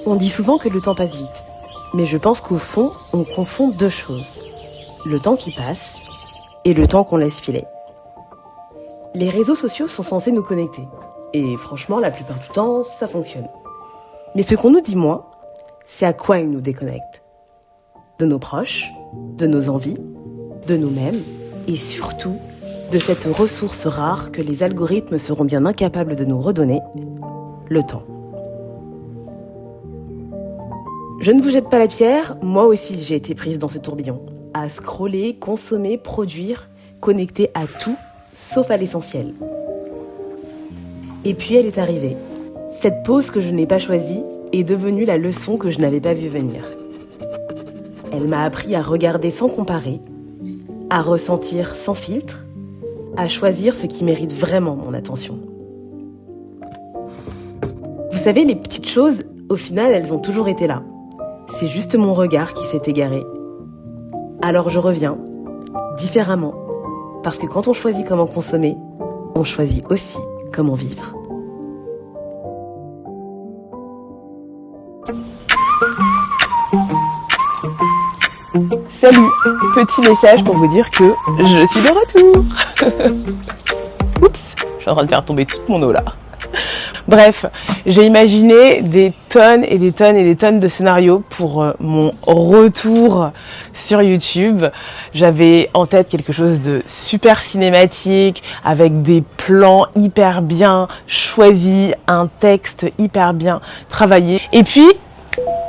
On dit souvent que le temps passe vite, mais je pense qu'au fond, on confond deux choses. Le temps qui passe et le temps qu'on laisse filer. Les réseaux sociaux sont censés nous connecter, et franchement, la plupart du temps, ça fonctionne. Mais ce qu'on nous dit moins, c'est à quoi ils nous déconnectent. De nos proches, de nos envies, de nous-mêmes, et surtout, de cette ressource rare que les algorithmes seront bien incapables de nous redonner, le temps. Je ne vous jette pas la pierre, moi aussi j'ai été prise dans ce tourbillon. À scroller, consommer, produire, connecter à tout, sauf à l'essentiel. Et puis elle est arrivée. Cette pause que je n'ai pas choisie est devenue la leçon que je n'avais pas vue venir. Elle m'a appris à regarder sans comparer, à ressentir sans filtre, à choisir ce qui mérite vraiment mon attention. Vous savez, les petites choses, au final, elles ont toujours été là. C'est juste mon regard qui s'est égaré. Alors je reviens, différemment, parce que quand on choisit comment consommer, on choisit aussi comment vivre. Salut, petit message pour vous dire que je suis de retour. Oups, je suis en train de faire tomber toute mon eau là. Bref, j'ai imaginé des tonnes et des tonnes et des tonnes de scénarios pour mon retour sur YouTube. J'avais en tête quelque chose de super cinématique, avec des plans hyper bien choisis, un texte hyper bien travaillé. Et puis,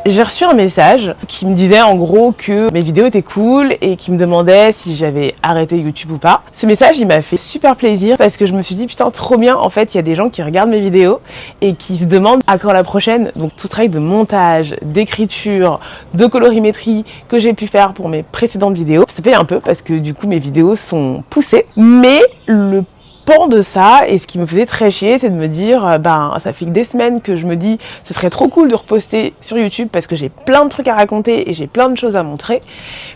j'ai reçu un message qui me disait en gros que mes vidéos étaient cool et qui me demandait si j'avais arrêté YouTube ou pas. Ce message, il m'a fait super plaisir parce que je me suis dit putain trop bien, en fait il y a des gens qui regardent mes vidéos et qui se demandent à quand la prochaine. Donc tout ce travail de montage, d'écriture, de colorimétrie que j'ai pu faire pour mes précédentes vidéos, ça fait un peu parce que du coup mes vidéos sont poussées. Mais le pan de ça, et ce qui me faisait très chier, c'est de me dire ça fait que des semaines que je me dis ce serait trop cool de reposter sur YouTube parce que j'ai plein de trucs à raconter et j'ai plein de choses à montrer,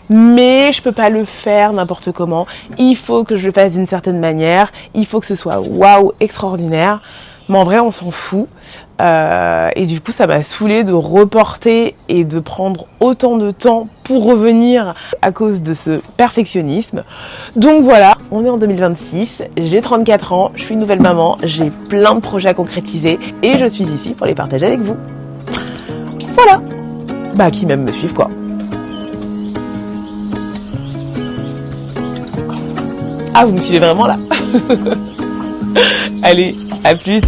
mais je peux pas le faire n'importe comment. Il faut que je le fasse d'une certaine manière, il faut que ce soit waouh, extraordinaire. Mais en vrai on s'en fout, et du coup ça m'a saoulée de reporter et de prendre autant de temps pour revenir à cause de ce perfectionnisme. Donc voilà, on est en 2026, j'ai 34 ans, je suis une nouvelle maman, j'ai plein de projets à concrétiser et je suis ici pour les partager avec vous. Voilà, qui même me suivent quoi. Ah, vous me suivez vraiment là? Allez, à plus.